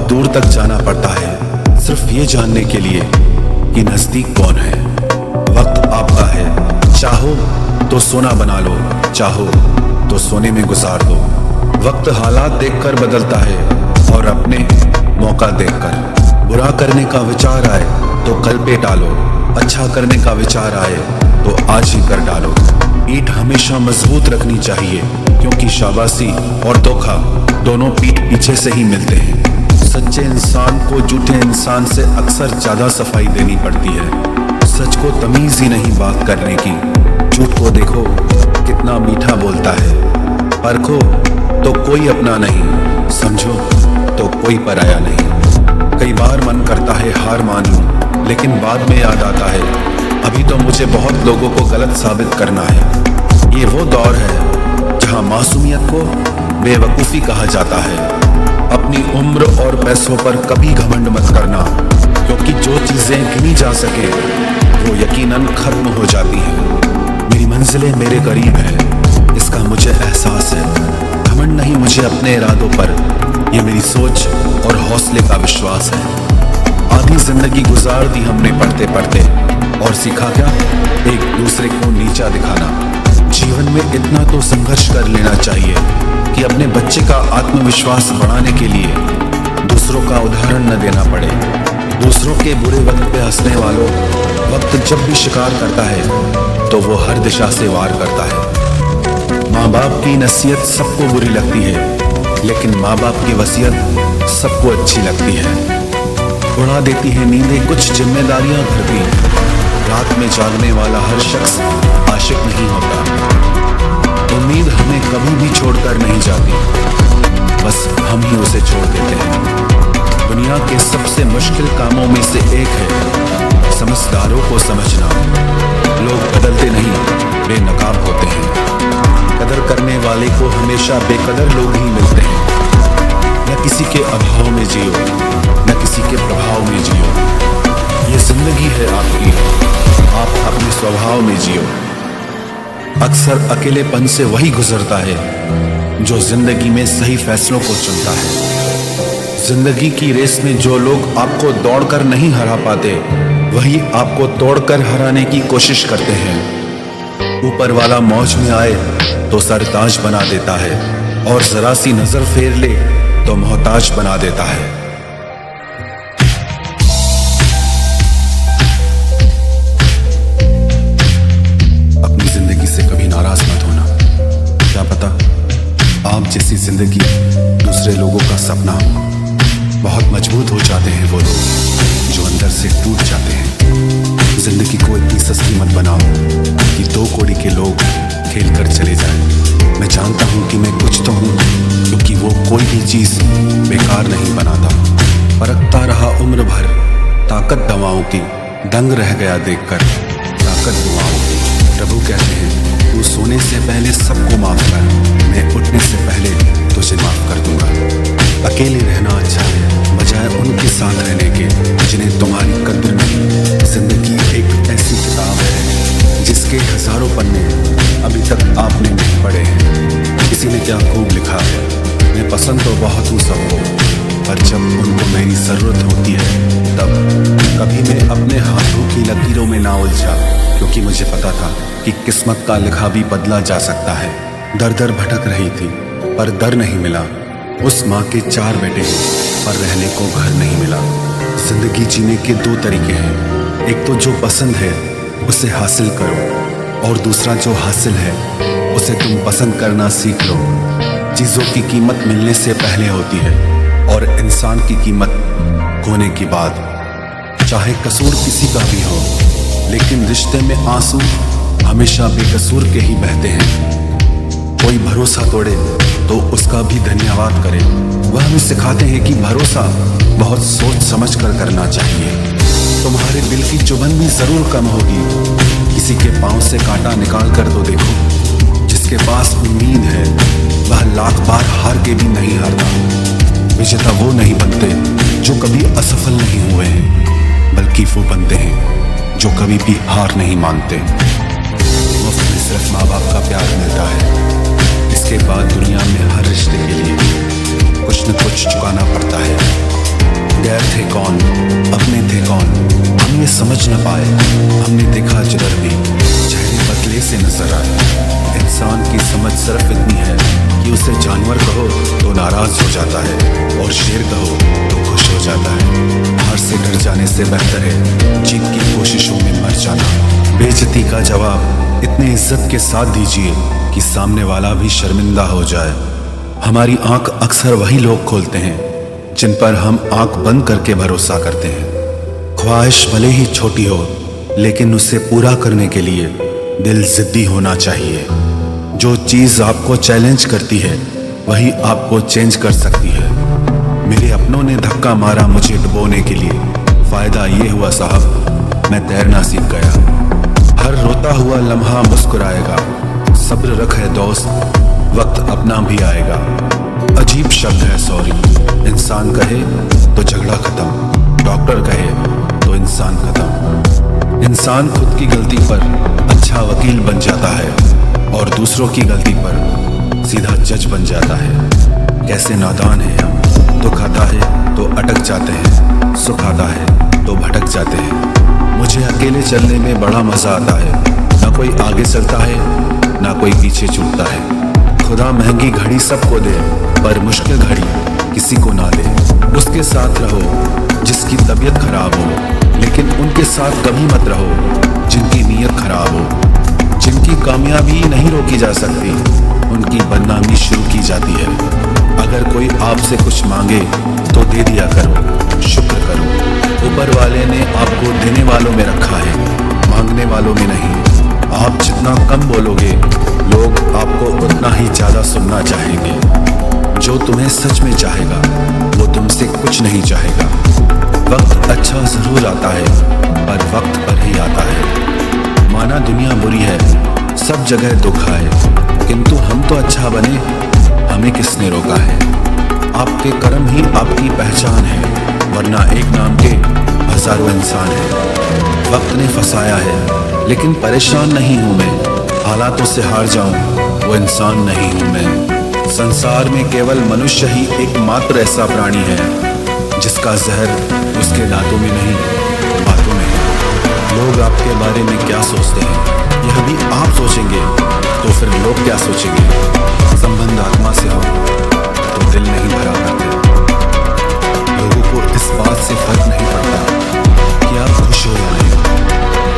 दूर तक जाना पड़ता है सिर्फ ये जानने के लिए कि नजदीक कौन है। वक्त आपका है, चाहो तो सोना बना लो, चाहो तो सोने में गुजार दो। वक्त हालात देखकर बदलता है और अपने मौका देखकर। बुरा करने का विचार आए तो कल पे टालो, अच्छा करने का विचार आए तो आज ही कर डालो। पीठ हमेशा मजबूत रखनी चाहिए क्योंकि शाबाशी और धोखा दोनों पीठ पीछे से ही मिलते हैं। सच्चे इंसान को झूठे इंसान से अक्सर ज्यादा सफाई देनी पड़ती है। सच को तमीज ही नहीं बात करने की। झूठ को देखो कितना मीठा बोलता है। परखो तो कोई अपना नहीं, समझो तो कोई पराया नहीं। कई बार मन करता है हार मान लूं, लेकिन बाद में याद आता है अभी तो मुझे बहुत लोगों को गलत साबित करना है। ये वो दौर है जहां मासूमियत को बेवकूफ़ी कहा जाता है। अपनी उम्र और पैसों पर कभी घमंड मत करना, क्योंकि जो चीजें गिनी जा सके वो यकीनन खत्म हो जाती हैं। मेरी मंजिलें मेरे करीब है, इसका मुझे एहसास है। घमंड नहीं मुझे अपने इरादों पर, ये मेरी सोच और हौसले का विश्वास है। आधी जिंदगी गुजार दी हमने पढ़ते पढ़ते, और सीखा क्या? एक दूसरे को नीचा दिखाना। जीवन में इतना तो संघर्ष कर लेना चाहिए कि अपने बच्चे का आत्मविश्वास बढ़ाने के लिए दूसरों का उदाहरण न देना पड़े। दूसरों के बुरे वक्त पे हंसने वालों, वक्त जब भी शिकार करता है तो वो हर दिशा से वार करता है। माँ बाप की नसीहत सबको बुरी लगती है, लेकिन माँ बाप की वसीयत सबको अच्छी लगती है। उड़ा देती है नींदें कुछ जिम्मेदारियां घर की। रात में जागने वाला हर शख्स आशिक नहीं होता। उम्मीद हमें कभी भी छोड़कर नहीं जाती, बस हम ही उसे छोड़ देते हैं। दुनिया के सबसे मुश्किल कामों में से एक है समझदारों को समझना। लोग बदलते नहीं, बेनकाब होते हैं। कदर करने वाले को हमेशा बेकदर लोग ही मिलते हैं। न किसी के अभाव में जियो, न किसी के प्रभाव में जियो। ये जिंदगी है आपकी, आप अपने स्वभाव में जियो। अक्सर अकेलेपन से वही गुजरता है जो जिंदगी में सही फैसलों को चुनता है। जिंदगी की रेस में जो लोग आपको दौड़कर नहीं हरा पाते, वही आपको तोड़कर हराने की कोशिश करते हैं। ऊपर वाला मौज में आए तो सरताज बना देता है, और जरा सी नजर फेर ले तो मोहताज बना देता है। अपनी जिंदगी से कभी नाराज मत होना। क्या पता आप जैसी जिंदगी दूसरे लोगों का सपना हो। बहुत मजबूत हो जाते हैं वो लोग जो अंदर से टूट जाते हैं। जिंदगी को इतनी सस्ती मत बनाओ कि दो कौड़ी के लोग खेल कर चले जाएं। मैं जानता हूँ कि मैं कुछ तो हूँ, क्योंकि वो कोई भी चीज बेकार नहीं बनाता। परखता रहा उम्र भर ताकत दवाओं की, दंग रह गया देखकर ताकत दुआओं की। प्रभु कहते हैं तू सोने से पहले सबको माफ कर, मैं उठने से पहले तुझे माफ कर दूंगा। अकेले रहना अच्छा है बजाय उनके साथ रहने के जिन्हें तुम्हारी कद्र नहीं। जिंदगी एक ऐसी किताब है जिसके हजारों पन्ने अभी तक आपने नहीं पढ़े हैं। किसी ने क्या खूब लिखा है, मैं पसंद तो बहुत हूँ सबको, पर जब उनको मेरी जरूरत होती है तब कभी मैं अपने हाथों की लकीरों में ना उलझा, क्योंकि मुझे पता था कि किस्मत का लिखा भी बदला जा सकता है। दर दर भटक रही थी पर दर नहीं मिला। उस माँ के 4 बेटे हैं पर रहने को घर नहीं मिला। जिंदगी जीने के 2 तरीके हैं, एक तो जो पसंद है उसे हासिल करो, और दूसरा जो हासिल है उसे तुम पसंद करना सीख लो। चीजों की कीमत मिलने से पहले होती है और इंसान की कीमत खोने के बाद। चाहे कसूर किसी का भी हो, लेकिन रिश्ते में आंसू हमेशा बेकसूर के ही बहते हैं। कोई भरोसा तोड़े तो उसका भी धन्यवाद करे। वह हमें सिखाते हैं कि भरोसा बहुत सोच समझ कर करना चाहिए। तुम्हारे दिल की चुभन भी जरूर कम होगी। किसी के पांव से कांटा निकाल कर तो देखो। जिसके पास उम्मीद है वह लाख बार हार के भी नहीं हारता। विजेता वो नहीं बनते जो कभी असफल नहीं हुए हैं, बल्कि वो बनते हैं जो कभी भी हार नहीं मानते। मुफ्त में सिर्फ माँ बाप का प्यार मिलता है, इसके बाद दुनिया में हर रिश्ते के लिए कुछ न कुछ चुकाना पड़ता है। सिर्फ इतनी है कि उसे जानवर कहो तो नाराज हो जाता है और शेर कहो तो खुश हो जाता है। हार से डर जाने से बेहतर है जीत की कोशिशों में मर जाना। बेइज्जती का जवाब इतने इज्जत के साथ दीजिए कि सामने वाला भी शर्मिंदा हो जाए। हमारी आंख अक्सर वही लोग खोलते हैं जिन पर हम आंख बंद करके भरोसा करते हैं। ख्वाहिश भले ही छोटी हो लेकिन उसे पूरा करने के लिए दिल जिद्दी होना चाहिए। जो चीज आपको चैलेंज करती है वही आपको चेंज कर सकती है। मेरे अपनों ने धक्का मारा मुझे डुबोने के लिए, फायदा ये हुआ साहब मैं तैरना सीख गया। हर रोता हुआ लम्हा मुस्कुराएगा, सब्र रख है दोस्त वक्त अपना भी आएगा। अजीब शब्द है सॉरी, इंसान कहे तो झगड़ा खत्म, डॉक्टर कहे तो इंसान खत्म। इंसान खुद की गलती पर अच्छा वकील बन जाता है और दूसरों की गलती पर सीधा जज बन जाता है। कैसे नादान है हम, दुख आता है तो अटक जाते हैं, सुख आता है तो भटक जाते हैं। मुझे अकेले चलने में बड़ा मजा आता है, ना कोई आगे चलता है ना कोई पीछे छूटता है। खुदा महंगी घड़ी सबको दे पर मुश्किल घड़ी किसी को ना दे। उसके साथ रहो जिसकी तबीयत खराब हो, लेकिन उनके साथ कभी मत रहो जिनकी नीयत खराब हो। जिनकी कामयाबी नहीं रोकी जा सकती उनकी बदनामी शुरू की जाती है। अगर कोई आपसे कुछ मांगे तो दे दिया करो, शुक्र करो। ऊपर वाले ने आपको देने वालों में रखा है, मांगने वालों में नहीं। आप जितना कम बोलोगे लोग आपको उतना ही ज्यादा सुनना चाहेंगे। जो तुम्हें सच में चाहेगा वो तुमसे कुछ नहीं चाहेगा। वक्त अच्छा जरूर आता है पर वक्त पर ही आता है। माना दुनिया बुरी है, सब जगह दुख है, किंतु हम तो अच्छा बने, हमें किसने रोका है। आपके कर्म ही आपकी पहचान है, वरना एक नाम के हजारों इंसान है। वक्त ने फंसाया है लेकिन परेशान नहीं हूं मैं, हालातों से हार जाऊं वो इंसान नहीं हूं मैं। संसार में केवल मनुष्य ही एकमात्र ऐसा प्राणी है जिसका जहर उसके दांतों में नहीं बातों में है। लोग आपके बारे में क्या सोचते हैं यह भी आप सोचेंगे तो फिर लोग क्या सोचेंगे। संबंध आत्मा से हो तो दिल नहीं भरा करते। लोगों को इस बात से फर्क नहीं पड़ता कि आप खुश हो या नहीं,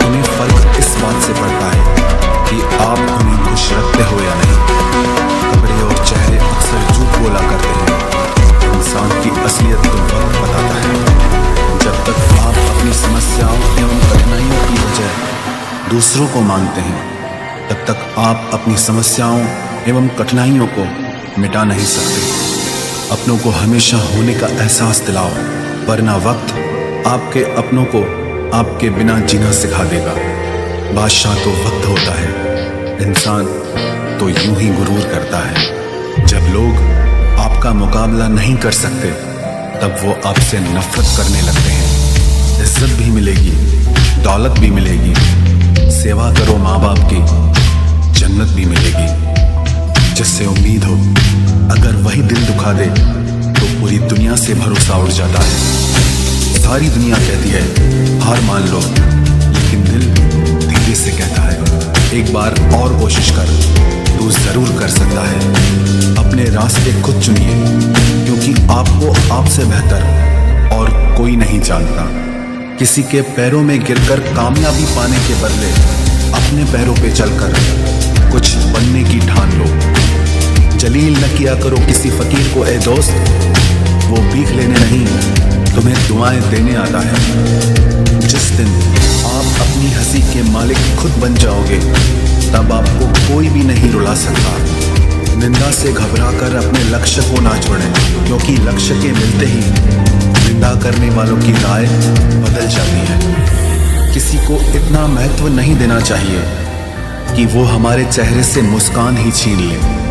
उन्हें फर्क इस बात से पड़ता है कि आप उन्हें खुश रखते हो या नहीं। कपड़े और चेहरे अक्सर झूठ बोला करते हैं, इंसान की असलियत तो वक्त बताता है। जब तक आप अपनी समस्याओं एवं कठिनाइयों की वजह दूसरों को मानते हैं तब तक आप अपनी समस्याओं एवं कठिनाइयों को मिटा नहीं सकते। अपनों को हमेशा होने का एहसास दिलाओ, वरना वक्त आपके अपनों को आपके बिना जीना सिखा देगा। बादशाह तो वक्त होता है, इंसान तो यूं ही गुरूर करता है। जब लोग आपका मुकाबला नहीं कर सकते तब वो आपसे नफरत करने लगते हैं। इज्जत भी मिलेगी, दौलत भी मिलेगी, सेवा करो माँ बाप की, जन्नत भी मिलेगी। जिससे उम्मीद हो अगर वही दिल दुखा दे तो पूरी दुनिया से भरोसा उड़ जाता है। सारी दुनिया कहती है हार मान लो, लेकिन दिल धीरे से कहता है एक बार और कोशिश कर, तू जरूर कर सकता है। अपने रास्ते खुद चुनिए क्योंकि आपको आपसे बेहतर और कोई नहीं जानता। किसी के पैरों में गिरकर कामयाबी पाने के बदले अपने पैरों पे चलकर कुछ बनने की ठान लो। जलील न किया करो किसी फकीर को ए दोस्त, वो भीख लेने नहीं तुम्हें दुआएं देने आता है। जिस दिन आप अपनी हंसी के मालिक खुद बन जाओगे तब आपको कोई भी नहीं रुला सकता। निंदा से घबराकर अपने लक्ष्य को ना छोड़ें, क्योंकि लक्ष्य के मिलते ही निंदा करने वालों की राय बदल जाती है। किसी को इतना महत्व नहीं देना चाहिए कि वो हमारे चेहरे से मुस्कान ही छीन ले।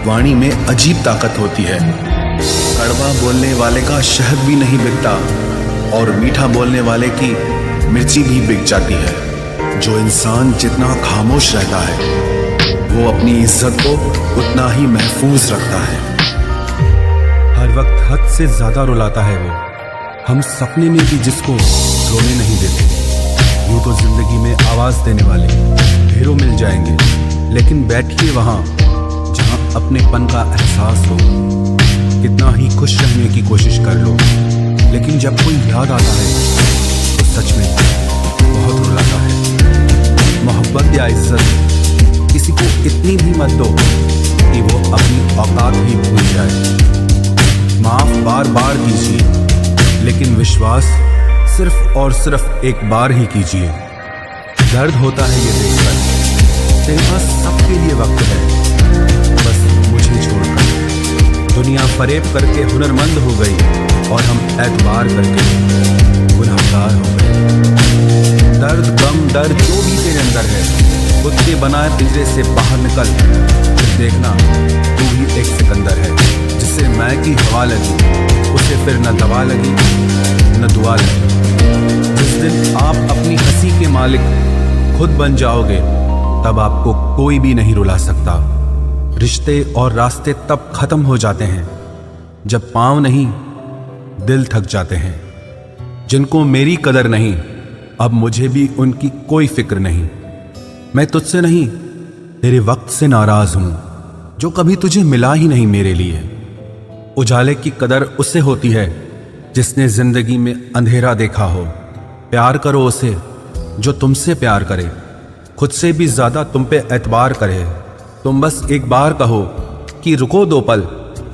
वाणी में अजीब ताकत होती है, कड़वा बोलने वाले का शहद भी नहीं बिकता और मीठा बोलने वाले की मिर्ची भी बिक जाती है। जो इंसान जितना खामोश रहता है वो अपनी इज्जत को उतना ही महफूज रखता है। हर वक्त हद से ज्यादा रुलाता है वो, हम सपने में भी जिसको रोने नहीं देते। यूं तो जिंदगी में आवाज देने वाले ढेरों मिल जाएंगे, लेकिन बैठिए वहां जहां अपनेपन का एहसास हो, कितना ही खुश रहने की कोशिश कर लो, लेकिन जब कोई याद आता है तो सच में बहुत रुलाता है। मोहब्बत या इज्जत किसी को इतनी भी मत दो कि वो अपनी औकात ही भूल जाए। माफ बार बार कीजिए, लेकिन विश्वास सिर्फ और सिर्फ एक बार ही कीजिए। दर्द होता है ये देखकर तेरे पास सबके लिए वक्त है, बस मुझे छोड़कर। दुनिया फरेब करके हुनरमंद हो गई और हम एतबार करके गुनहगार हो गए। दर्द गम डर जो भी तेरे अंदर है, खुद के बनाए पिंजरे से बाहर निकल, फिर देखना तू ही एक सिकंदर है। जिसे मैं की हवा लगी उसे फिर न दवा लगी न दुआ लगी। जिस दिन आप अपनी हंसी के मालिक खुद बन जाओगे, तब आपको कोई भी नहीं रुला सकता। रिश्ते और रास्ते तब खत्म हो जाते हैं जब पांव नहीं दिल थक जाते हैं। जिनको मेरी कदर नहीं, अब मुझे भी उनकी कोई फिक्र नहीं। मैं तुझसे नहीं तेरे वक्त से नाराज हूं जो कभी तुझे मिला ही नहीं मेरे लिए। उजाले की कदर उससे होती है जिसने जिंदगी में अंधेरा देखा हो। प्यार करो उसे जो तुमसे प्यार करे, खुद से भी ज्यादा तुम पे एतबार करे। तुम बस एक बार कहो कि रुको 2 पल,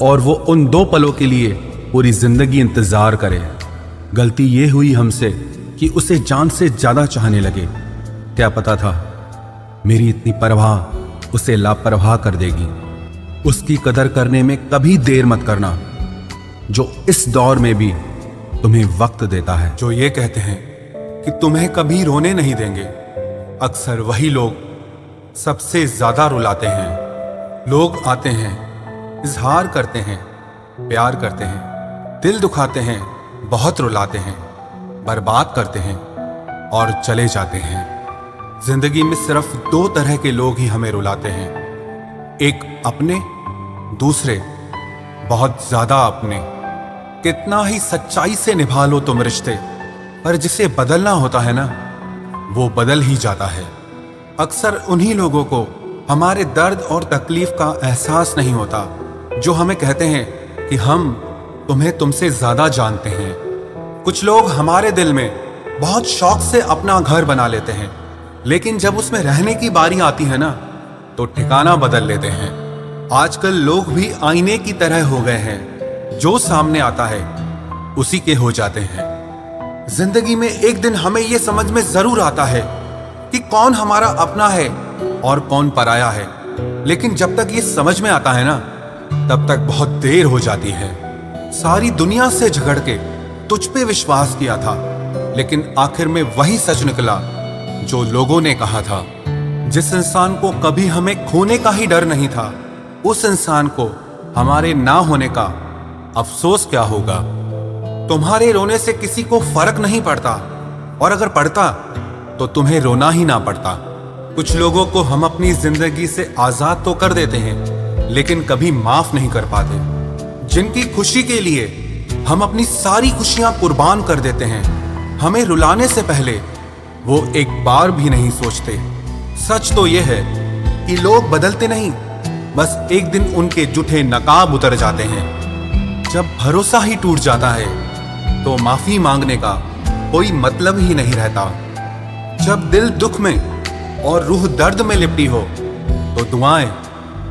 और वो उन 2 पलों के लिए पूरी जिंदगी इंतजार करे। गलती ये हुई हमसे कि उसे जान से ज्यादा चाहने लगे। क्या पता था मेरी इतनी परवाह उसे लापरवाह कर देगी। उसकी कदर करने में कभी देर मत करना, जो इस दौर में भी तुम्हें वक्त देता है। जो ये कहते हैं कि तुम्हें कभी रोने नहीं देंगे, अक्सर वही लोग सबसे ज्यादा रुलाते हैं। लोग आते हैं, इजहार करते हैं, प्यार करते हैं, दिल दुखाते हैं, बहुत रुलाते हैं, बर्बाद करते हैं और चले जाते हैं। जिंदगी में सिर्फ 2 तरह के लोग ही हमें रुलाते हैं, एक अपने, दूसरे बहुत ज्यादा अपने। कितना ही सच्चाई से निभा लो तुम रिश्ते, पर जिसे बदलना होता है ना, वो बदल ही जाता है। अक्सर उन्हीं लोगों को हमारे दर्द और तकलीफ का एहसास नहीं होता जो हमें कहते हैं कि हम तुम्हें तुमसे ज्यादा जानते हैं। कुछ लोग हमारे दिल में बहुत शौक से अपना घर बना लेते हैं, लेकिन जब उसमें रहने की बारी आती है ना, तो ठिकाना बदल लेते हैं। आजकल लोग भी आईने की तरह हो गए हैं, जो सामने आता है उसी के हो जाते हैं। जिंदगी में एक दिन हमें यह समझ में जरूर आता है कि कौन हमारा अपना है और कौन पराया है, लेकिन जब तक ये समझ में आता है ना, तब तक बहुत देर हो जाती है। सारी दुनिया से झगड़ के तुझ पे विश्वास किया था, लेकिन आखिर में वही सच निकला जो लोगों ने कहा था। जिस इंसान को कभी हमें खोने का ही डर नहीं था, उस इंसान को हमारे ना होने का अफसोस क्या होगा। तुम्हारे रोने से किसी को फर्क नहीं पड़ता, और अगर पड़ता तो तुम्हें रोना ही ना पड़ता। कुछ लोगों को हम अपनी जिंदगी से आजाद तो कर देते हैं, लेकिन कभी माफ नहीं कर पाते। जिनकी खुशी के लिए हम अपनी सारी खुशियां कुर्बान कर देते हैं, हमें रुलाने से पहले वो एक बार भी नहीं सोचते। सच तो यह है कि लोग बदलते नहीं, बस एक दिन उनके जूठे नकाब उतर जाते हैं। जब भरोसा ही टूट जाता है तो माफी मांगने का कोई मतलब ही नहीं रहता। जब दिल दुख में और रूह दर्द में लिपटी हो तो दुआएं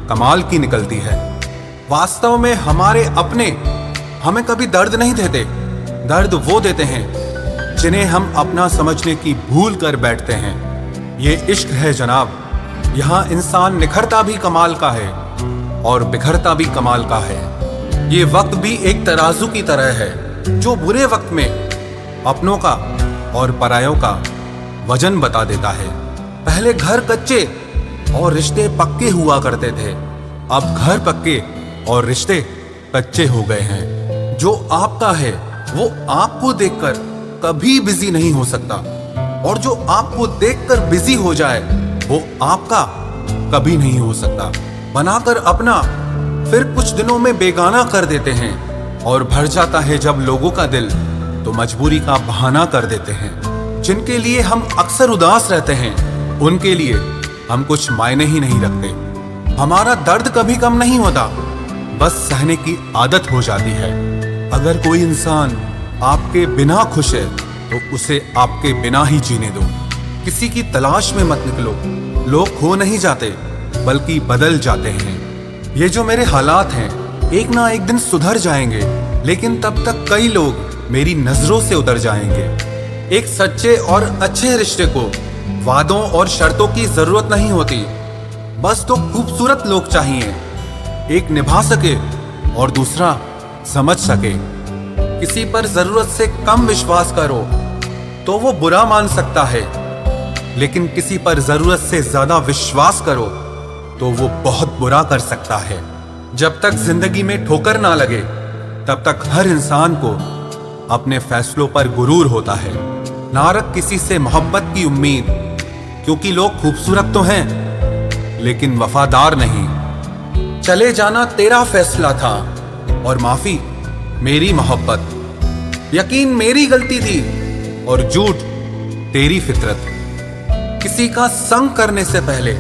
कमाल की निकलती है। वास्तव में हमारे अपने हमें कभी दर्द नहीं देते, दर्द वो देते हैं जिन्हें हम अपना समझने की भूल कर बैठते हैं। ये इश्क है जनाब, यहाँ इंसान निखरता भी कमाल का है और बिखरता भी कमाल का है। ये वक्त भी एक तराजू की तरह है, जो बुरे वक्त में अपनों का और परायों का वजन बता देता है। पहले घर कच्चे और रिश्ते पक्के हुआ करते थे, अब घर पक्के और रिश्ते कच्चे हो गए हैं। जो आपका है वो आपको देखकर कभी बिजी नहीं हो सकता, और जो आपको देखकर बिजी हो जाए वो आपका कभी नहीं हो सकता। बनाकर अपना फिर कुछ दिनों में बेगाना कर देते हैं, और भर जाता है जब लोगों का दिल तो मजबूरी का बहाना कर देते हैं। जिनके लिए हम अक्सर उदास रहते हैं, उनके लिए हम कुछ मायने ही नहीं रखते। हमारा दर्द कभी कम नहीं होता, बस सहने की आदत हो जाती है। अगर कोई इंसान आपके बिना खुश है तो उसे आपके बिना ही जीने दो। किसी की तलाश में मत निकलो। लोग खो नहीं जाते बल्कि बदल जाते हैं। ये जो मेरे हालात हैं एक ना एक दिन सुधर जाएंगे, लेकिन तब तक कई लोग मेरी नजरों से उतर जाएंगे। एक सच्चे और अच्छे रिश्ते को वादों और शर्तों की जरूरत नहीं होती, बस तो खूबसूरत लोग चाहिए। एक निभा सके और दूसरा समझ सके। किसी पर जरूरत से कम विश्वास करो तो वो बुरा मान सकता है, लेकिन किसी पर जरूरत से ज्यादा विश्वास करो तो वो बहुत बुरा कर सकता है। जब तक जिंदगी में ठोकर ना लगे तब तक हर इंसान को अपने फैसलों पर गुरूर होता है। ना रख किसी से मोहब्बत की उम्मीद, क्योंकि लोग खूबसूरत तो हैं लेकिन वफादार नहीं। चले जाना तेरा फैसला था और माफी मेरी मोहब्बत। यकीन मेरी गलती थी और झूठ तेरी फितरत। किसी का संग करने से पहले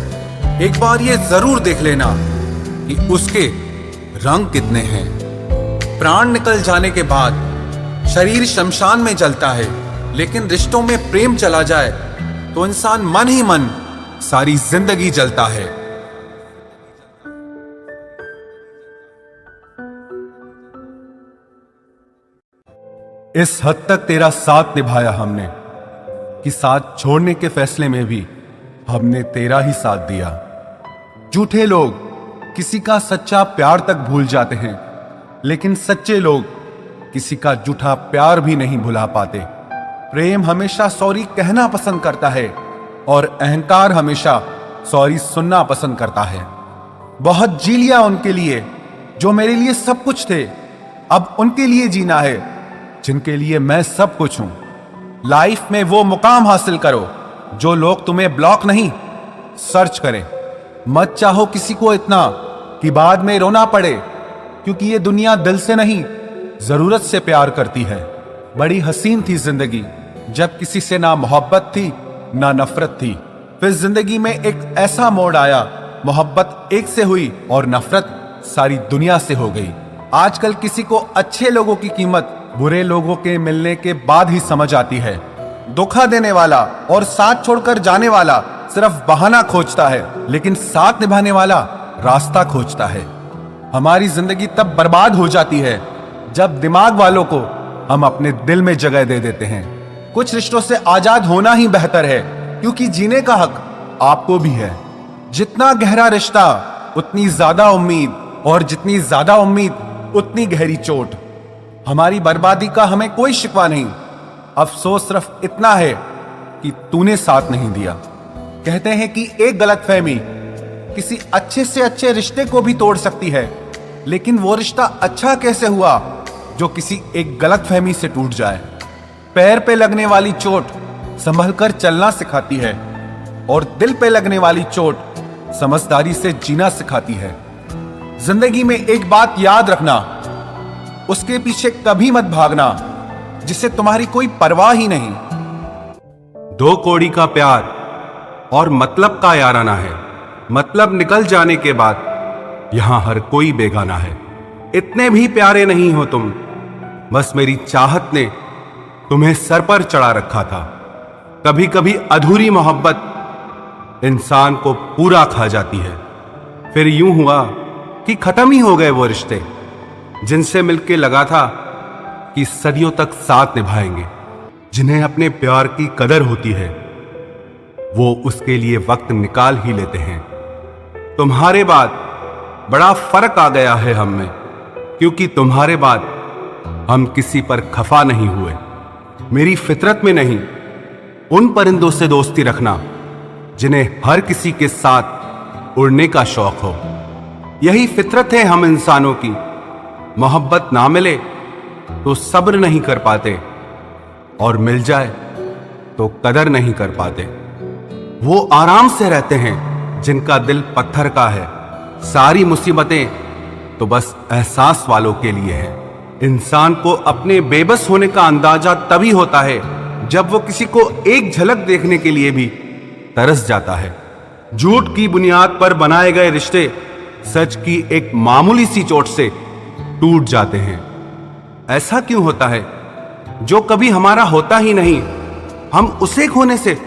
एक बार ये जरूर देख लेना कि उसके रंग कितने हैं। प्राण निकल जाने के बाद शरीर शमशान में जलता है, लेकिन रिश्तों में प्रेम चला जाए तो इंसान मन ही मन सारी जिंदगी जलता है। इस हद तक तेरा साथ निभाया हमने कि साथ छोड़ने के फैसले में भी हमने तेरा ही साथ दिया। झूठे लोग किसी का सच्चा प्यार तक भूल जाते हैं, लेकिन सच्चे लोग किसी का झूठा प्यार भी नहीं भुला पाते। प्रेम हमेशा सॉरी कहना पसंद करता है और अहंकार हमेशा सॉरी सुनना पसंद करता है। बहुत जी लिया उनके लिए जो मेरे लिए सब कुछ थे, अब उनके लिए जीना है जिनके लिए मैं सब कुछ हूं। लाइफ में वो मुकाम हासिल करो जो लोग तुम्हें ब्लॉक नहीं सर्च करें। मत चाहो किसी को इतना कि बाद में रोना पड़े, क्योंकि ये दुनिया दिल से नहीं जरूरत से प्यार करती है। बड़ी हसीन थी जिंदगी जब किसी से ना मोहब्बत थी ना नफरत थी। फिर जिंदगी में एक ऐसा मोड़ आया, मोहब्बत एक से हुई और नफरत सारी दुनिया से हो गई। आजकल किसी को अच्छे लोगों की कीमत बुरे लोगों के मिलने के बाद ही समझ आती है। धोखा देने वाला और साथ छोड़कर जाने वाला सिर्फ बहाना खोजता है, लेकिन साथ निभाने वाला रास्ता खोजता है। हमारी जिंदगी तब बर्बाद हो जाती है जब दिमाग वालों को हम अपने दिल में जगह दे देते हैं। कुछ रिश्तों से आजाद होना ही बेहतर है, क्योंकि जीने का हक आपको भी है। जितना गहरा रिश्ता उतनी ज्यादा उम्मीद, और जितनी ज्यादा उम्मीद उतनी गहरी चोट। हमारी बर्बादी का हमें कोई शिकवा नहीं, अफसोस सिर्फ इतना है कि तूने साथ नहीं दिया। कहते हैं कि एक गलतफहमी किसी अच्छे से अच्छे रिश्ते को भी तोड़ सकती है, लेकिन वो रिश्ता अच्छा कैसे हुआ जो किसी एक गलतफहमी से टूट जाए। पैर पे लगने वाली चोट संभल कर चलना सिखाती है, और दिल पे लगने वाली चोट समझदारी से जीना सिखाती है। जिंदगी में एक बात याद रखना, उसके पीछे कभी मत भागना जिसे तुम्हारी कोई परवाह ही नहीं। दो कौड़ी का प्यार और मतलब का याराना है। मतलब निकल जाने के बाद यहां हर कोई बेगाना है। इतने भी प्यारे नहीं हो तुम, बस मेरी चाहत ने तुम्हें सर पर चढ़ा रखा था। कभी कभी अधूरी मोहब्बत इंसान को पूरा खा जाती है। फिर यूं हुआ कि खत्म ही हो गए वो रिश्ते जिनसे मिलके लगा था कि सदियों तक साथ निभाएंगे। जिन्हें अपने प्यार की कदर होती है वो उसके लिए वक्त निकाल ही लेते हैं। तुम्हारे बाद बड़ा फर्क आ गया है हम में, क्योंकि तुम्हारे बाद हम किसी पर खफा नहीं हुए। मेरी फितरत में नहीं उन परिंदों से दोस्ती रखना जिन्हें हर किसी के साथ उड़ने का शौक हो। यही फितरत है हम इंसानों की। मोहब्बत ना मिले तो सब्र नहीं कर पाते, और मिल जाए तो कदर नहीं कर पाते। वो आराम से रहते हैं जिनका दिल पत्थर का है। सारी मुसीबतें तो बस एहसास वालों के लिए है। इंसान को अपने बेबस होने का अंदाजा तभी होता है जब वो किसी को एक झलक देखने के लिए भी तरस जाता है। झूठ की बुनियाद पर बनाए गए रिश्ते सच की एक मामूली सी चोट से टूट जाते हैं। ऐसा क्यों होता है? जो कभी हमारा होता ही नहीं, हम उसे खोने से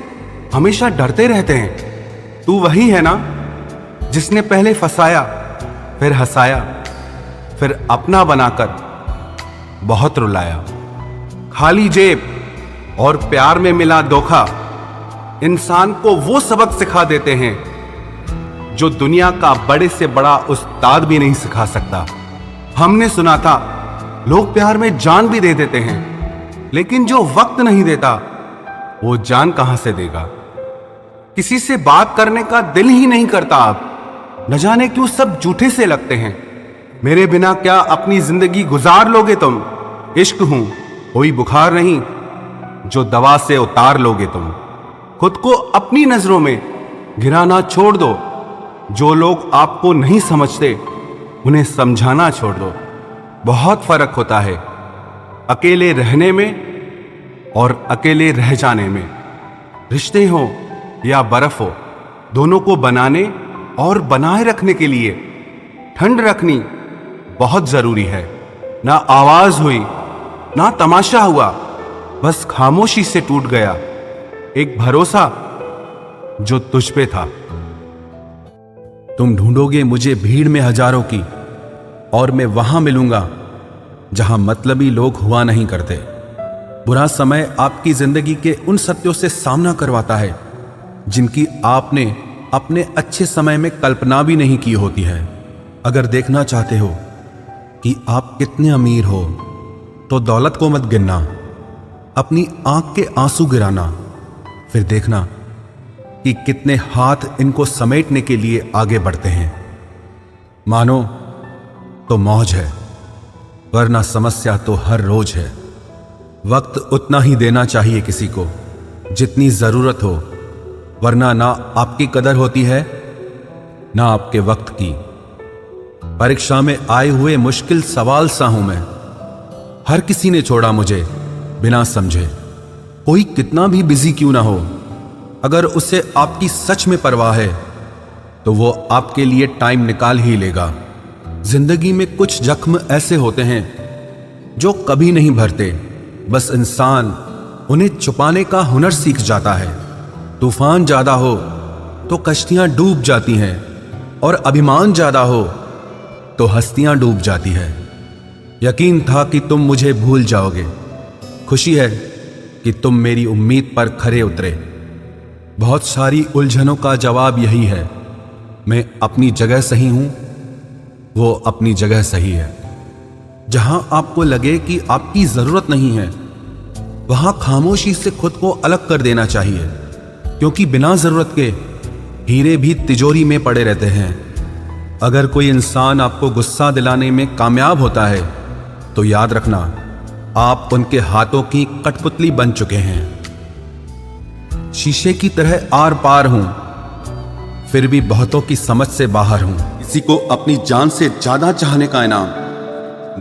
हमेशा डरते रहते हैं। तू वही है ना जिसने पहले फंसाया, फिर हंसाया, फिर अपना बनाकर बहुत रुलाया। खाली जेब और प्यार में मिला धोखा इंसान को वो सबक सिखा देते हैं जो दुनिया का बड़े से बड़ा उस्ताद भी नहीं सिखा सकता। हमने सुना था लोग प्यार में जान भी दे देते हैं, लेकिन जो वक्त नहीं देता वो जान कहां से देगा। किसी से बात करने का दिल ही नहीं करता अब, न जाने क्यों सब झूठे से लगते हैं। मेरे बिना क्या अपनी जिंदगी गुजार लोगे तुम? इश्क हूं कोई बुखार नहीं जो दवा से उतार लोगे तुम। खुद को अपनी नजरों में गिराना छोड़ दो। जो लोग आपको नहीं समझते उन्हें समझाना छोड़ दो। बहुत फर्क होता है अकेले रहने में और अकेले रह जाने में। रिश्ते हो या बर्फ हो, दोनों को बनाने और बनाए रखने के लिए ठंड रखनी बहुत जरूरी है। ना आवाज हुई, ना तमाशा हुआ, बस खामोशी से टूट गया एक भरोसा जो तुझ पे था। तुम ढूंढोगे मुझे भीड़ में हजारों की, और मैं वहां मिलूंगा जहां मतलबी लोग हुआ नहीं करते। बुरा समय आपकी जिंदगी के उन सत्यों से सामना करवाता है जिनकी आपने अपने अच्छे समय में कल्पना भी नहीं की होती है। अगर देखना चाहते हो कि आप कितने अमीर हो तो दौलत को मत गिनना, अपनी आंख के आंसू गिराना, फिर देखना कि कितने हाथ इनको समेटने के लिए आगे बढ़ते हैं। मानो तो मौज है, वरना समस्या तो हर रोज है। वक्त उतना ही देना चाहिए किसी को जितनी जरूरत हो, वरना ना आपकी कदर होती है ना आपके वक्त की। परीक्षा में आए हुए मुश्किल सवाल सा हूं मैं। हर किसी ने छोड़ा मुझे बिना समझे। कोई कितना भी बिजी क्यों ना हो, अगर उसे आपकी सच में परवाह है तो वो आपके लिए टाइम निकाल ही लेगा। जिंदगी में कुछ जख्म ऐसे होते हैं जो कभी नहीं भरते, बस इंसान उन्हें छुपाने का हुनर सीख जाता है। तूफान ज्यादा हो तो कश्तियां डूब जाती हैं, और अभिमान ज्यादा हो तो हस्तियां डूब जाती है। यकीन था कि तुम मुझे भूल जाओगे, खुशी है कि तुम मेरी उम्मीद पर खरे उतरे। बहुत सारी उलझनों का जवाब यही है, मैं अपनी जगह सही हूं, वो अपनी जगह सही है। जहां आपको लगे कि आपकी जरूरत नहीं है, वहां खामोशी से खुद को अलग कर देना चाहिए, क्योंकि बिना जरूरत के हीरे भी तिजोरी में पड़े रहते हैं। अगर कोई इंसान आपको गुस्सा दिलाने में कामयाब होता है तो याद रखना आप उनके हाथों की कठपुतली बन चुके हैं। शीशे की तरह आर पार हूं, फिर भी बहुतों की समझ से बाहर हूं। किसी को अपनी जान से ज्यादा चाहने का इनाम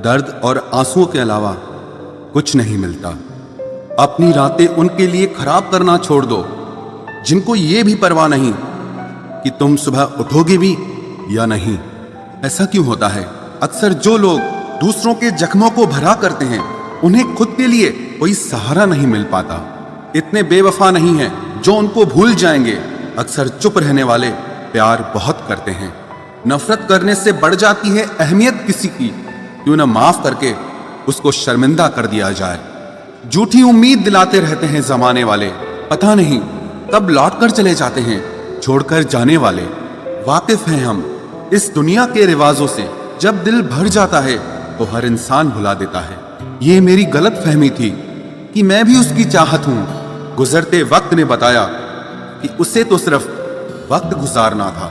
दर्द और आंसुओं के अलावा कुछ नहीं मिलता। अपनी रातें उनके लिए खराब करना छोड़ दो जिनको ये भी परवाह नहीं कि तुम सुबह उठोगे भी या नहीं। ऐसा क्यों होता है? अक्सर जो लोग दूसरों के जख्मों को भरा करते हैं उन्हें खुद के लिए कोई सहारा नहीं मिल पाता। इतने बेवफा नहीं हैं जो उनको भूल जाएंगे। अक्सर चुप रहने वाले प्यार बहुत करते हैं। नफरत करने से बढ़ जाती है अहमियत किसी की, क्यों न माफ करके उसको शर्मिंदा कर दिया जाए। झूठी उम्मीद दिलाते रहते हैं जमाने वाले, पता नहीं कब लौट कर चले जाते हैं छोड़कर जाने वाले। वाकिफ हैं हम इस दुनिया के रिवाजों से, जब दिल भर जाता है तो हर इंसान भुला देता है। ये मेरी गलत फहमी थी कि मैं भी उसकी चाहत हूं। गुजरते वक्त ने बताया कि उसे तो सिर्फ वक्त गुजारना था।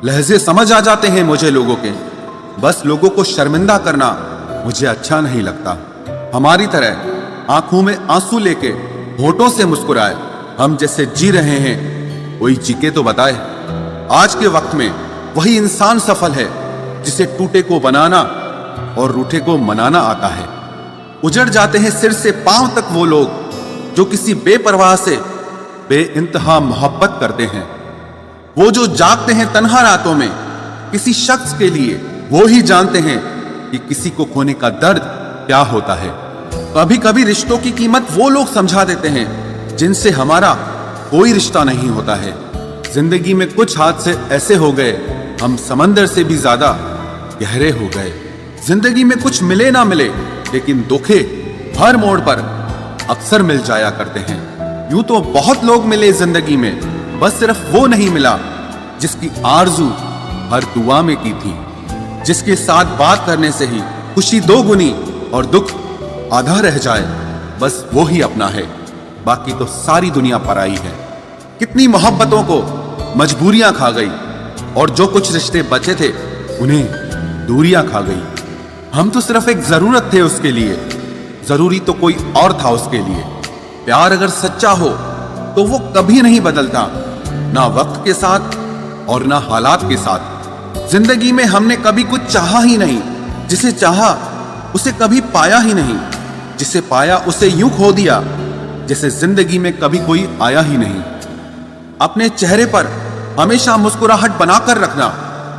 लहजे समझ आ जाते हैं मुझे लोगों के, बस लोगों को शर्मिंदा करना मुझे अच्छा नहीं लगता। हमारी तरह आंखों में आंसू लेके होठों से मुस्कुराए, हम जैसे जी रहे हैं कोई जी के तो बताए। आज के वक्त में वही इंसान सफल है जिसे टूटे को बनाना और रूठे को मनाना आता है। उजड़ जाते हैं सिर से पांव तक वो लोग जो किसी बेपरवाह से बेइंतहा मोहब्बत करते हैं। वो जो जागते हैं तन्हा रातों में किसी शख्स के लिए, वो ही जानते हैं कि किसी को खोने का दर्द क्या होता है। कभी कभी रिश्तों की कीमत वो लोग समझा देते हैं जिनसे हमारा कोई रिश्ता नहीं होता है। जिंदगी में कुछ हादसे ऐसे हो गए, हम समंदर से भी ज्यादा गहरे हो गए। जिंदगी में कुछ मिले ना मिले, लेकिन धोखे हर मोड़ पर अक्सर मिल जाया करते हैं। यूं तो बहुत लोग मिले जिंदगी में, बस सिर्फ वो नहीं मिला जिसकी आरजू हर दुआ में की थी, जिसके साथ बात करने से ही खुशी दो गुनी और दुख आधा रह जाए, बस वो ही अपना है, बाकी तो सारी दुनिया पराई है। कितनी मोहब्बतों को मजबूरियां खा गई, और जो कुछ रिश्ते बचे थे उन्हें दूरियां खा गई। हम तो सिर्फ एक जरूरत थे उसके लिए, जरूरी तो कोई और था उसके लिए। प्यार अगर सच्चा हो तो वो कभी नहीं बदलता, ना वक्त के साथ और ना हालात के साथ। जिंदगी में हमने कभी कुछ चाहा ही नहीं, जिसे चाहा उसे कभी पाया ही नहीं, जिसे पाया उसे यूं खो दिया जैसे जिंदगी में कभी कोई आया ही नहीं। अपने चेहरे पर हमेशा मुस्कुराहट बनाकर रखना,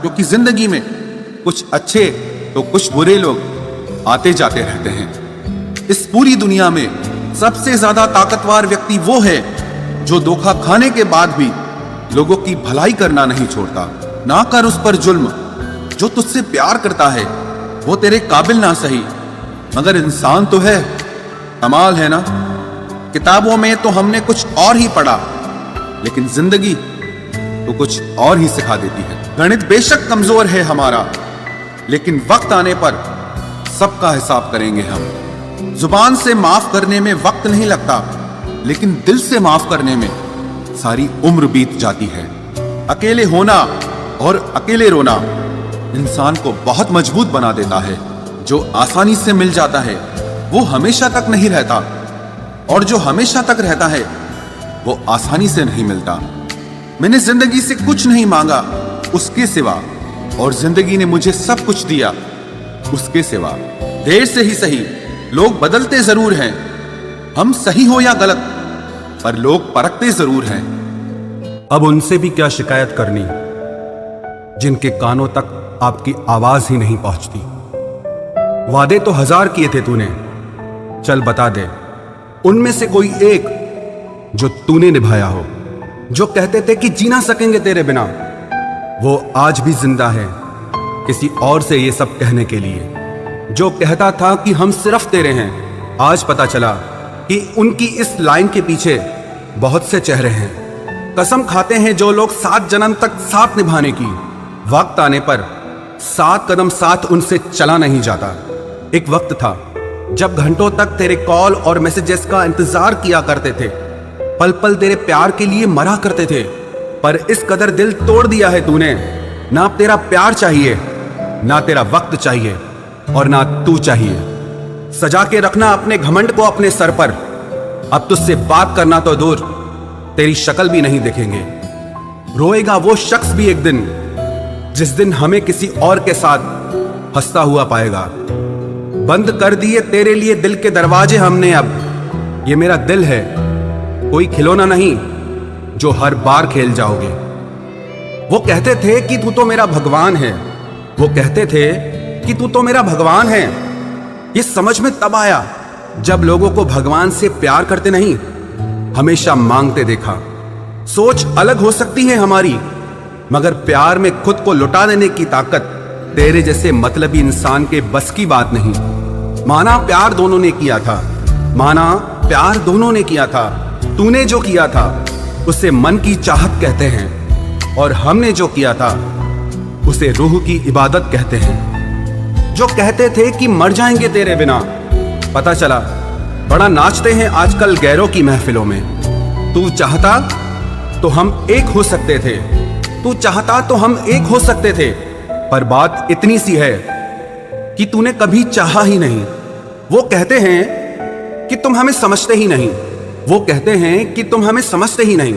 क्योंकि जिंदगी में कुछ अच्छे तो कुछ बुरे लोग आते जाते रहते हैं। इस पूरी दुनिया में सबसे ज्यादा ताकतवर व्यक्ति वो है जो धोखा खाने के बाद भी लोगों की भलाई करना नहीं छोड़ता। ना कर उस पर जुल्म, जो तुझसे प्यार करता है वो तेरे काबिल ना सही, मगर इंसान तो है। कमाल है ना, किताबों में तो हमने कुछ और ही पढ़ा, लेकिन जिंदगी तो कुछ और ही सिखा देती है। गणित बेशक कमजोर है हमारा, लेकिन वक्त आने पर सबका हिसाब करेंगे हम। जुबान से माफ करने में वक्त नहीं लगता, लेकिन दिल से माफ करने में सारी उम्र बीत जाती है। अकेले होना और अकेले रोना इंसान को बहुत मजबूत बना देता है। जो आसानी से मिल जाता है वो हमेशा तक नहीं रहता, और जो हमेशा तक रहता है वो आसानी से नहीं मिलता। मैंने जिंदगी से कुछ नहीं मांगा उसके सिवा, और जिंदगी ने मुझे सब कुछ दिया उसके सिवा। देर से ही सही, लोग बदलते जरूर हैं, हम सही हो या गलत, पर लोग परखते जरूर हैं। अब उनसे भी क्या शिकायत करनी जिनके कानों तक आपकी आवाज ही नहीं पहुंचती। वादे तो 1000 किए थे तूने, चल बता दे उनमें से कोई एक जो तूने निभाया हो। जो कहते थे कि जी ना सकेंगे तेरे बिना, वो आज भी जिंदा है किसी और से ये सब कहने के लिए। जो कहता था कि हम सिर्फ तेरे हैं, आज पता चला कि उनकी इस लाइन के पीछे बहुत से चेहरे हैं। कसम खाते हैं जो लोग 7 जन्म तक साथ निभाने की, वक्त आने पर 7 कदम साथ उनसे चला नहीं जाता। एक वक्त था जब घंटों तक तेरे कॉल और मैसेजेस का इंतजार किया करते थे, पल पल तेरे प्यार के लिए मरा करते थे, पर इस कदर दिल तोड़ दिया है तूने। ना तेरा प्यार चाहिए, ना तेरा वक्त चाहिए, और ना तू चाहिए। सजा के रखना अपने घमंड को अपने सर पर। अब तुझसे बात करना तो दूर, तेरी शक्ल भी नहीं देखेंगे। रोएगा वो शख्स भी एक दिन, जिस दिन हमें किसी और के साथ हंसता हुआ पाएगा। बंद कर दिए तेरे लिए दिल के दरवाजे हमने अब। ये मेरा दिल है, कोई खिलौना नहीं जो हर बार खेल जाओगे। वो कहते थे कि तू तो मेरा भगवान है, वो कहते थे कि तू तो मेरा भगवान है। ये समझ में तब आया जब लोगों को भगवान से प्यार करते नहीं, हमेशा मांगते देखा। सोच अलग हो सकती है हमारी, मगर प्यार में खुद को लुटा देने की ताकत तेरे जैसे मतलबी इंसान के बस की बात नहीं। माना प्यार दोनों ने किया था, माना प्यार दोनों ने किया था। तूने जो किया था उसे मन की चाहत कहते हैं, और हमने जो किया था उसे रूह की इबादत कहते हैं। जो कहते थे कि मर जाएंगे तेरे बिना, पता चला बड़ा नाचते हैं आजकल गैरों की महफिलों में। तू चाहता तो हम एक हो सकते थे, तू चाहता तो हम एक हो सकते थे, पर बात इतनी सी है कि तूने कभी चाहा ही नहीं। वो कहते हैं कि तुम हमें समझते ही नहीं, वो कहते हैं कि तुम हमें समझते ही नहीं।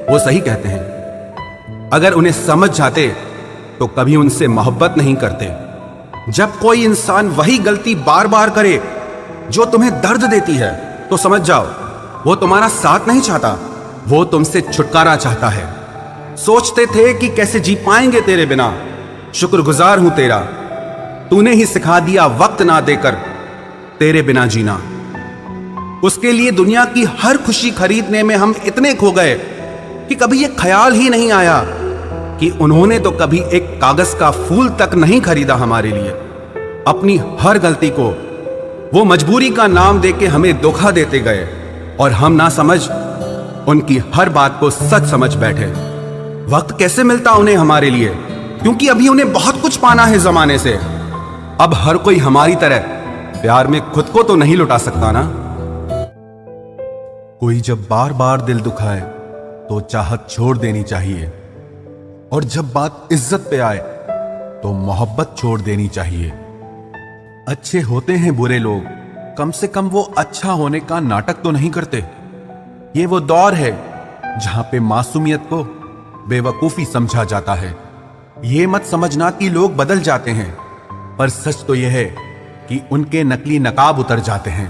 वो सही कहते हैं, अगर उन्हें समझ जाते तो कभी उनसे मोहब्बत नहीं करते। जब कोई इंसान वही गलती बार बार करे जो तुम्हें दर्द देती है, तो समझ जाओ वो तुम्हारा साथ नहीं चाहता, वो तुमसे छुटकारा चाहता है। सोचते थे कि कैसे जी पाएंगे तेरे बिना। शुक्रगुजार हूं तेरा, तूने ही सिखा दिया वक्त ना देकर तेरे बिना जीना। उसके लिए दुनिया की हर खुशी खरीदने में हम इतने खो गए कि कभी यह ख्याल ही नहीं आया कि उन्होंने तो कभी एक कागज का फूल तक नहीं खरीदा हमारे लिए। अपनी हर गलती को वो मजबूरी का नाम देके हमें धोखा देते गए और हम ना समझ उनकी हर बात को सच समझ बैठे। वक्त कैसे मिलता उन्हें हमारे लिए, क्योंकि अभी उन्हें बहुत कुछ पाना है जमाने से। अब हर कोई हमारी तरह प्यार में खुद को तो नहीं लुटा सकता ना। कोई जब बार बार दिल दुखाए तो चाहत छोड़ देनी चाहिए, और जब बात इज्जत पे आए तो मोहब्बत छोड़ देनी चाहिए। अच्छे होते हैं बुरे लोग, कम से कम वो अच्छा होने का नाटक तो नहीं करते। ये वो दौर है जहां पे मासूमियत को बेवकूफी समझा जाता है। ये मत समझना कि लोग बदल जाते हैं, पर सच तो यह है कि उनके नकली नकाब उतर जाते हैं।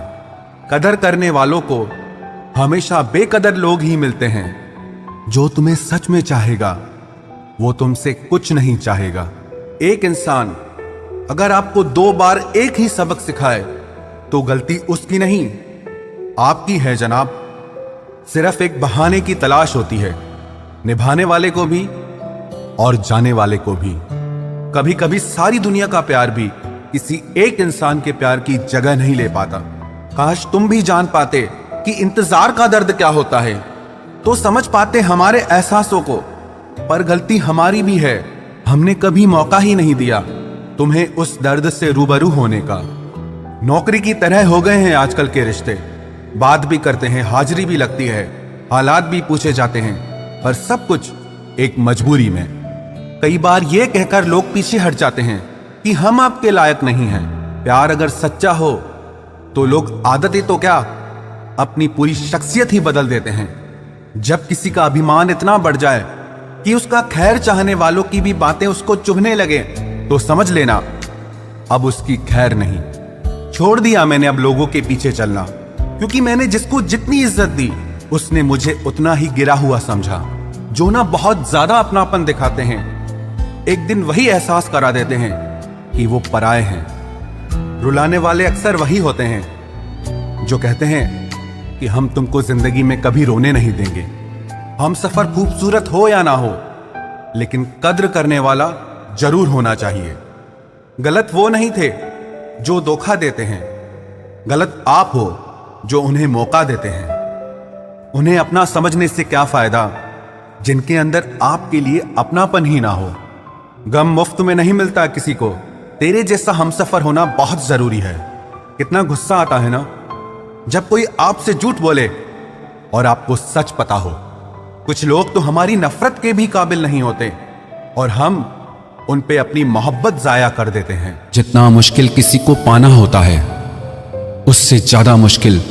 कदर करने वालों को हमेशा बेकदर लोग ही मिलते हैं। जो तुम्हें सच में चाहेगा वो तुमसे कुछ नहीं चाहेगा। एक इंसान अगर आपको 2 बार एक ही सबक सिखाए तो गलती उसकी नहीं, आपकी है जनाब। सिर्फ एक बहाने की तलाश होती है, निभाने वाले को भी और जाने वाले को भी। कभी कभी सारी दुनिया का प्यार भी किसी एक इंसान के प्यार की जगह नहीं ले पाता। काश तुम भी जान पाते कि इंतजार का दर्द क्या होता है, तो समझ पाते हमारे एहसासों को। पर गलती हमारी भी है, हमने कभी मौका ही नहीं दिया तुम्हें उस दर्द से रूबरू होने का। नौकरी की तरह हो गए हैं आजकल के रिश्ते। बात भी करते हैं, हाजिरी भी लगती है, हालात भी पूछे जाते हैं, पर सब कुछ एक मजबूरी में। कई बार ये कहकर लोग पीछे हट जाते हैं कि हम आपके लायक नहीं हैं। प्यार अगर सच्चा हो तो लोग आदतें तो क्या, अपनी पूरी शख्सियत ही बदल देते हैं। जब किसी का अभिमान इतना बढ़ जाए कि उसका खैर चाहने वालों की भी बातें उसको चुभने लगे, तो समझ लेना अब उसकी खैर नहीं। छोड़ दिया मैंने अब लोगों के पीछे चलना, क्योंकि मैंने जिसको जितनी इज्जत दी उसने मुझे उतना ही गिरा हुआ समझा। जो ना बहुत ज्यादा अपनापन दिखाते हैं, एक दिन वही एहसास करा देते हैं कि वो पराए हैं। रुलाने वाले अक्सर वही होते हैं जो कहते हैं कि हम तुमको जिंदगी में कभी रोने नहीं देंगे। हम सफर खूबसूरत हो या ना हो, लेकिन कद्र करने वाला जरूर होना चाहिए। गलत वो नहीं थे जो धोखा देते हैं, गलत आप हो जो उन्हें मौका देते हैं। उन्हें अपना समझने से क्या फायदा जिनके अंदर आपके लिए अपनापन ही ना हो। गम मुफ्त में नहीं मिलता किसी को, तेरे जैसा हमसफर होना बहुत जरूरी है। कितना गुस्सा आता है ना जब कोई आपसे झूठ बोले और आपको सच पता हो। कुछ लोग तो हमारी नफरत के भी काबिल नहीं होते और हम उन पे अपनी मोहब्बत जाया कर देते हैं। जितना मुश्किल किसी को पाना होता है, उससे ज्यादा मुश्किल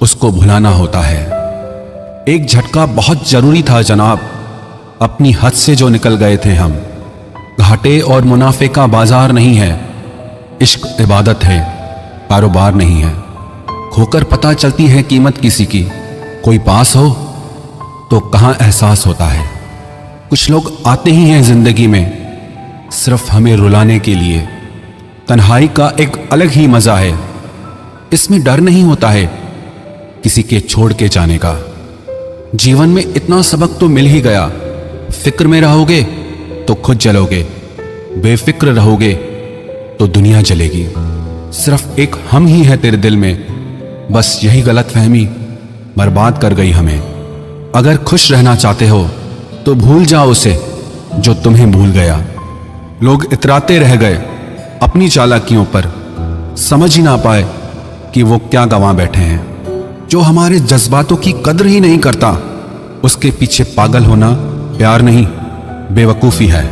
उसको भुलाना होता है। एक झटका बहुत जरूरी था जनाब, अपनी हद से जो निकल गए थे हम। घाटे और मुनाफे का बाजार नहीं है, इश्क इबादत है, कारोबार नहीं है। खोकर पता चलती है कीमत किसी की, कोई पास हो तो कहां एहसास होता है। कुछ लोग आते ही हैं जिंदगी में सिर्फ हमें रुलाने के लिए। तन्हाई का एक अलग ही मजा है, इसमें डर नहीं होता है किसी के छोड़ के जाने का। जीवन में इतना सबक तो मिल ही गया, फिक्र में रहोगे तो खुद जलोगे, बेफिक्र रहोगे तो दुनिया जलेगी। सिर्फ एक हम ही है तेरे दिल में, बस यही गलतफहमी बर्बाद कर गई हमें। अगर खुश रहना चाहते हो तो भूल जाओ उसे जो तुम्हें भूल गया। लोग इतराते रह गए अपनी चालाकियों पर, समझ ही ना पाए कि वो क्या गंवा बैठे हैं। जो हमारे जज्बातों की कद्र ही नहीं करता, उसके पीछे पागल होना प्यार नहीं, बेवकूफ़ी है।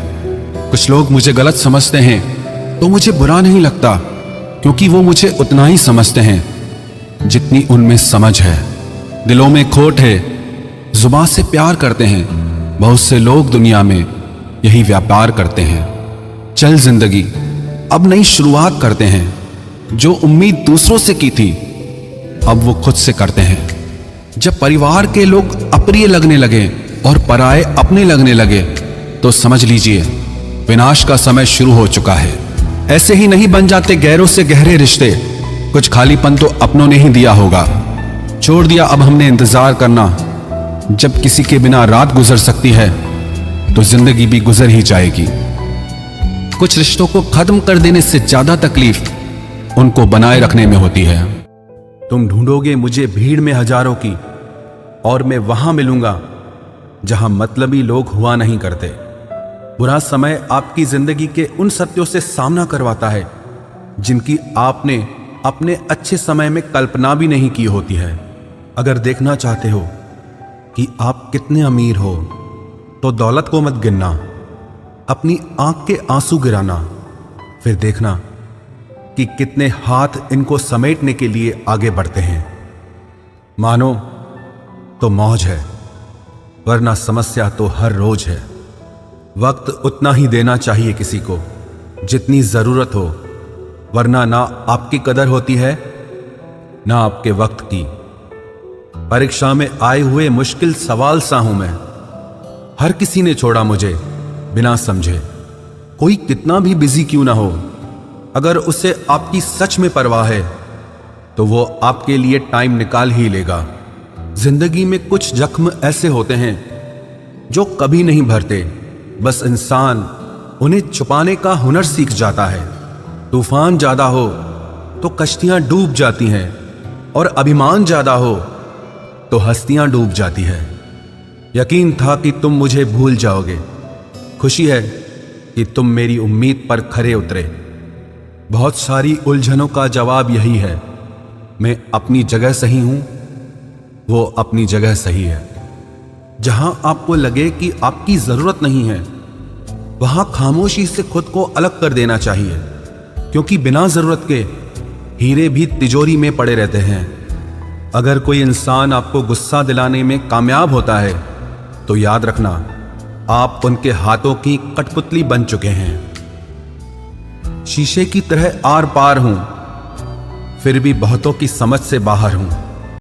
कुछ लोग मुझे गलत समझते हैं तो मुझे बुरा नहीं लगता, क्योंकि वो मुझे उतना ही समझते हैं जितनी उनमें समझ है। दिलों में खोट है, जुबान से प्यार करते हैं। बहुत से लोग दुनिया में यही व्यापार करते हैं। चल जिंदगी अब नई शुरुआत करते हैं। जो उम्मीद दूसरों से की थी अब वो खुद से करते हैं। जब परिवार के लोग अप्रिय लगने लगे और पराये अपने लगने लगे तो समझ लीजिए विनाश का समय शुरू हो चुका है। ऐसे ही नहीं बन जाते गैरों से गहरे रिश्ते। कुछ खालीपन तो अपनों ने ही दिया होगा। छोड़ दिया अब हमने इंतजार करना। जब किसी के बिना रात गुजर सकती है तो जिंदगी भी गुजर ही जाएगी। कुछ रिश्तों को खत्म कर देने से ज्यादा तकलीफ उनको बनाए रखने में होती है। तुम ढूंढोगे मुझे भीड़ में हजारों की, और मैं वहां मिलूंगा जहां मतलबी लोग हुआ नहीं करते। बुरा समय आपकी जिंदगी के उन सत्यों से सामना करवाता है जिनकी आपने अपने अच्छे समय में कल्पना भी नहीं की होती है। अगर देखना चाहते हो कि आप कितने अमीर हो तो दौलत को मत गिनना, अपनी आंख के आंसू गिराना, फिर देखना कि कितने हाथ इनको समेटने के लिए आगे बढ़ते हैं। मानो तो मौज है, वरना समस्या तो हर रोज है। वक्त उतना ही देना चाहिए किसी को जितनी जरूरत हो, वरना ना आपकी कदर होती है ना आपके वक्त की। परीक्षा में आए हुए मुश्किल सवाल सा हूं मैं। हर किसी ने छोड़ा मुझे बिना समझे। कोई कितना भी बिजी क्यों ना हो, अगर उसे आपकी सच में परवाह है तो वो आपके लिए टाइम निकाल ही लेगा। जिंदगी में कुछ जख्म ऐसे होते हैं जो कभी नहीं भरते, बस इंसान उन्हें छुपाने का हुनर सीख जाता है। तूफान ज्यादा हो तो कश्तियां डूब जाती हैं, और अभिमान ज्यादा हो तो हस्तियां डूब जाती है। यकीन था कि तुम मुझे भूल जाओगे। खुशी है कि तुम मेरी उम्मीद पर खरे उतरे। बहुत सारी उलझनों का जवाब यही है, मैं अपनी जगह सही हूं, वो अपनी जगह सही है। जहां आपको लगे कि आपकी जरूरत नहीं है, वहां खामोशी से खुद को अलग कर देना चाहिए, क्योंकि बिना जरूरत के हीरे भी तिजोरी में पड़े रहते हैं। अगर कोई इंसान आपको गुस्सा दिलाने में कामयाब होता है तो याद रखना आप उनके हाथों की कठपुतली बन चुके हैं। शीशे की तरह आर पार हूं, फिर भी बहुतों की समझ से बाहर हूं।